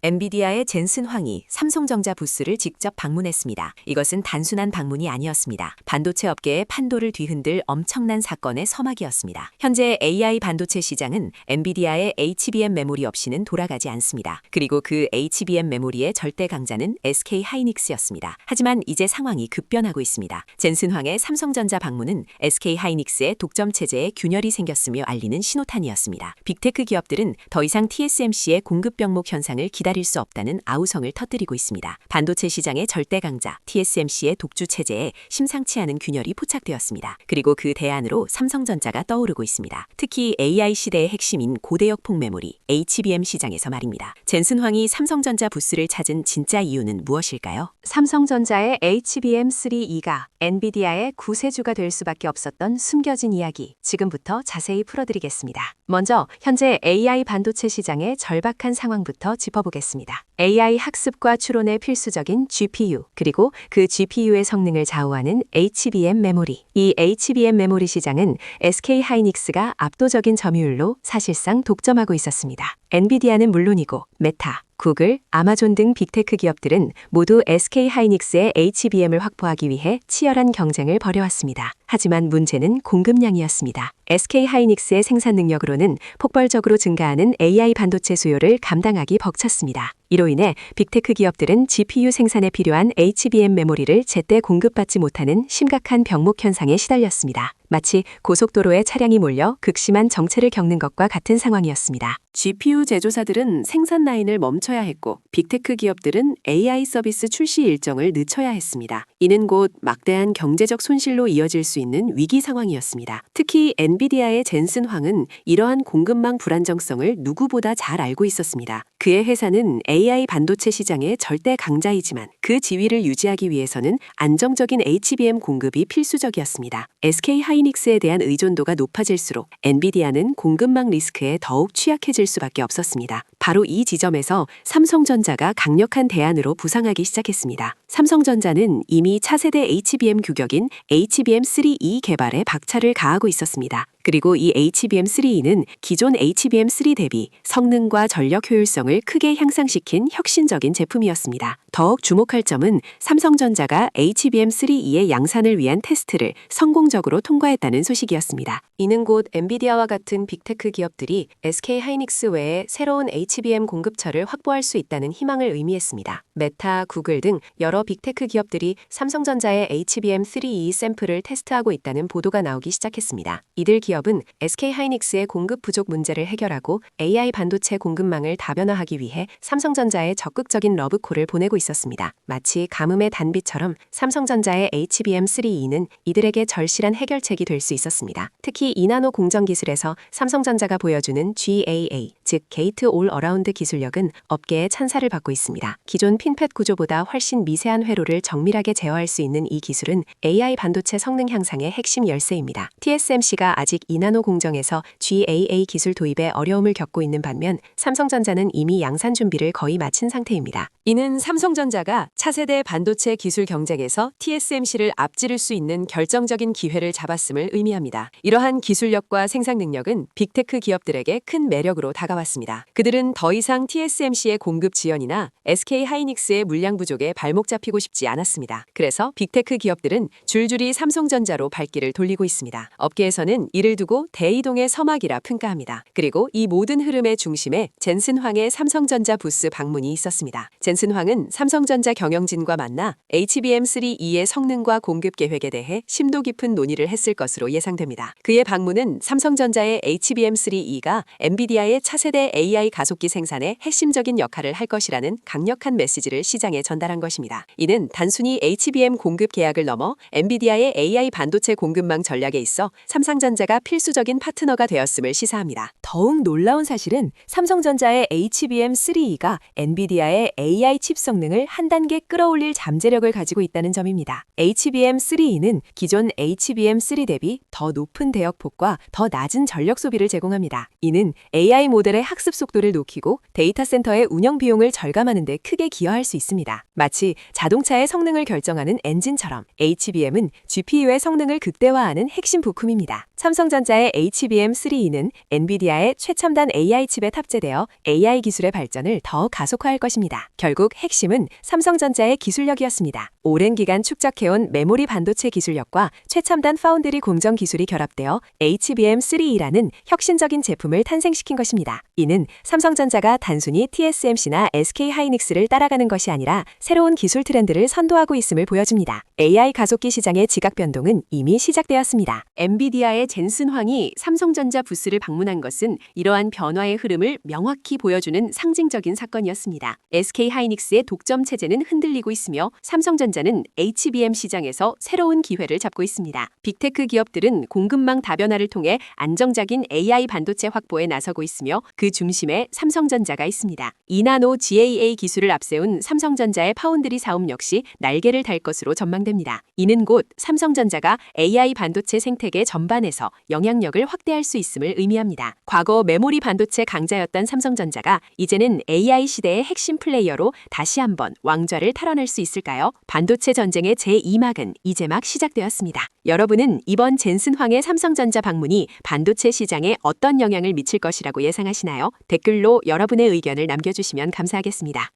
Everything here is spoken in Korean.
엔비디아의 젠슨 황이 삼성전자 부스를 직접 방문했습니다. 이것은 단순한 방문이 아니었습니다. 반도체 업계의 판도를 뒤흔들 엄청난 사건의 서막이었습니다. 현재 AI 반도체 시장은 엔비디아의 HBM 메모리 없이는 돌아가지 않습니다. 그리고 그 HBM 메모리의 절대 강자는 SK 하이닉스였습니다. 하지만 이제 상황이 급변하고 있습니다. 젠슨 황의 삼성전자 방문은 SK 하이닉스의 독점 체제에 균열이 생겼으며 알리는 신호탄이었습니다. 빅테크 기업들은 더 이상 TSMC의 공급 병목 현상을 기다릴 수 없다는 아우성을 터뜨리고 있습니다. 반도체 시장의 절대 강자 TSMC의 독주 체제에 심상치 않은 균열이 포착되었습니다. 그리고 그 대안으로 삼성전자가 떠오르고 있습니다. 특히 AI 시대의 핵심인 고대역 폭메모리 HBM 시장에서 말입니다. 젠슨 황이 삼성전자 부스를 찾은 진짜 이유는 무엇일까요? 삼성전자의 HBM3E가 엔비디아의 구세주가 될 수밖에 없었던 숨겨진 이야기, 지금부터 자세히 풀어드리겠습니다. 먼저 현재 AI 반도체 시장의 절박한 상황부터 짚어보겠습니다. AI 학습과 추론에 필수적인 GPU, 그리고 그 GPU의 성능을 좌우하는 HBM 메모리. 이 HBM 메모리 시장은 SK 하이닉스가 압도적인 점유율로 사실상 독점하고 있었습니다. 엔비디아는 물론이고 메타, 구글, 아마존 등 빅테크 기업들은 모두 SK 하이닉스의 HBM을 확보하기 위해 치열한 경쟁을 벌여왔습니다. 하지만 문제는 공급량이었습니다. SK 하이닉스의 생산 능력으로는 폭발적으로 증가하는 AI 반도체 수요를 감당하기 벅찼습니다. 이로 인해 빅테크 기업들은 GPU 생산에 필요한 HBM 메모리를 제때 공급받지 못하는 심각한 병목 현상에 시달렸습니다. 마치 고속도로에 차량이 몰려 극심한 정체를 겪는 것과 같은 상황이었습니다. GPU 제조사들은 생산 라인을 멈춰야 했고 빅테크 기업들은 AI 서비스 출시 일정을 늦춰야 했습니다. 이는 곧 막대한 경제적 손실로 이어질 수 있는 위기 상황이었습니다. 특히 엔비디아의 젠슨 황은 이러한 공급망 불안정성을 누구보다 잘 알고 있었습니다. 그의 회사는 AI 반도체 시장의 절대 강자이지만 그 지위를 유지하기 위해서는 안정적인 HBM 공급이 필수적이었습니다. SK 하이닉스에 대한 의존도가 높아질수록 엔비디아는 공급망 리스크에 더욱 취약해질 수밖에 없었습니다. 바로 이 지점에서 삼성전자가 강력한 대안으로 부상하기 시작했습니다. 삼성전자는 이미 차세대 HBM 규격인 HBM3E 개발에 박차를 가하고 있었습니다. 그리고 이 HBM3E는 기존 HBM3 대비 성능과 전력 효율성을 크게 향상시킨 혁신적인 제품이었습니다. 더욱 주목할 점은 삼성전자가 HBM3E의 양산을 위한 테스트를 성공적으로 통과했다는 소식이었습니다. 이는 곧 엔비디아와 같은 빅테크 기업들이 SK 하이닉스 외에 새로운 HBM 공급처를 확보할 수 있다는 희망을 의미했습니다. 메타, 구글 등 여러 빅테크 기업들이 삼성전자의 HBM3E 샘플을 테스트하고 있다는 보도가 나오기 시작했습니다. 이들 기업은 SK 하이닉스의 공급 부족 문제를 해결하고 AI 반도체 공급망을 다변화하기 위해 삼성전자에 적극적인 러브콜을 보내고 있었습니다. 마치 가뭄의 단비처럼 삼성전자의 HBM3E는 이들에게 절실한 해결책이 될 수 있었습니다. 특히 2나노 공정 기술에서 삼성전자가 보여주는 GAA, 즉 게이트 올 어라운드 기술력은 업계의 찬사를 받고 있습니다. 기존 핀팻 구조보다 훨씬 미세한 회로를 정밀하게 제어할 수 있는 이 기술은 AI 반도체 성능 향상의 핵심 열쇠입니다. TSMC가 아직 2나노 공정에서 GAA 기술 도입에 어려움을 겪고 있는 반면 삼성전자는 이미 양산 준비를 거의 마친 상태입니다. 이는 삼성전자가 차세대 반도체 기술 경쟁에서 TSMC를 앞지를 수 있는 결정적인 기회를 잡았음을 의미합니다. 이러한 기술력과 생산 능력은 빅테크 기업들에게 큰 매력으로 다가왔습니다. 그들은 더 이상 TSMC의 공급 지연이나 SK 하이닉스의 물량 부족에 발목 잡히고 싶지 않았습니다. 그래서 빅테크 기업들은 줄줄이 삼성전자로 발길을 돌리고 있습니다. 업계에서는 이를 두고 대이동의 서막이라 평가합니다. 그리고 이 모든 흐름의 중심에 젠슨 황의 삼성전자 부스 방문이 있었습니다. 젠슨 황은 삼성전자 경영진과 만나 HBM3E의 성능과 공급 계획에 대해 심도 깊은 논의를 했을 것으로 예상됩니다. 그의 방문은 삼성전자의 HBM3E가 엔비디아의 차세대 AI 가속기 생산에 핵심적인 역할을 할 것이라는 강력한 메시지를 시장에 전달한 것입니다. 이는 단순히 HBM 공급 계약을 넘어 엔비디아의 AI 반도체 공급망 전략에 있어 삼성전자가 필수적인 파트너가 되었음을 시사합니다. 더욱 놀라운 사실은 삼성전자의 HBM3E가 엔비디아의 AI 칩 성능을 한 단계 끌어올릴 잠재력을 가지고 있다는 점입니다. HBM3E는 기존 HBM3 대비 더 높은 대역폭과 더 낮은 전력 소비를 제공합니다. 이는 AI 모델의 학습 속도를 높이고 데이터 센터의 운영 비용을 절감하는 데 크게 기여할 수 있습니다. 마치 자동차의 성능을 결정하는 엔진처럼 HBM은 GPU의 성능을 극대화하는 핵심 부품입니다. 삼성전자 삼성전자의 HBM3E는 엔비디아의 최첨단 AI 칩에 탑재되어 AI 기술의 발전을 더 가속화할 것입니다. 결국 핵심은 삼성전자의 기술력이었습니다. 오랜 기간 축적해온 메모리 반도체 기술력과 최첨단 파운드리 공정 기술이 결합되어 HBM3E라는 혁신적인 제품을 탄생시킨 것입니다. 이는 삼성전자가 단순히 TSMC나 SK하이닉스를 따라가는 것이 아니라 새로운 기술 트렌드를 선도하고 있음을 보여줍니다. AI 가속기 시장의 지각 변동은 이미 시작되었습니다. 엔비디아의 젠슨 황이 삼성전자 부스를 방문한 것은 이러한 변화의 흐름을 명확히 보여주는 상징적인 사건이었습니다. SK하이닉스의 독점 체제는 흔들리고 있으며 삼성전자는 HBM 시장에서 새로운 기회를 잡고 있습니다. 빅테크 기업들은 공급망 다변화를 통해 안정적인 AI 반도체 확보에 나서고 있으며 그 중심에 삼성전자가 있습니다. 2나노 GAA 기술을 앞세운 삼성전자의 파운드리 사업 역시 날개를 달 것으로 전망됩니다. 이는 곧 삼성전자가 AI 반도체 생태계 전반에서 영향력을 확대할 수 있음을 의미합니다. 과거 메모리 반도체 강자였던 삼성전자가 이제는 AI 시대의 핵심 플레이어로 다시 한번 왕좌를 탈환할 수 있을까요? 반도체 전쟁의 제2막은 이제 막 시작되었습니다. 여러분은 이번 젠슨 황의 삼성전자 방문이 반도체 시장에 어떤 영향을 미칠 것이라고 예상하시나요? 댓글로 여러분의 의견을 남겨주시면 감사하겠습니다.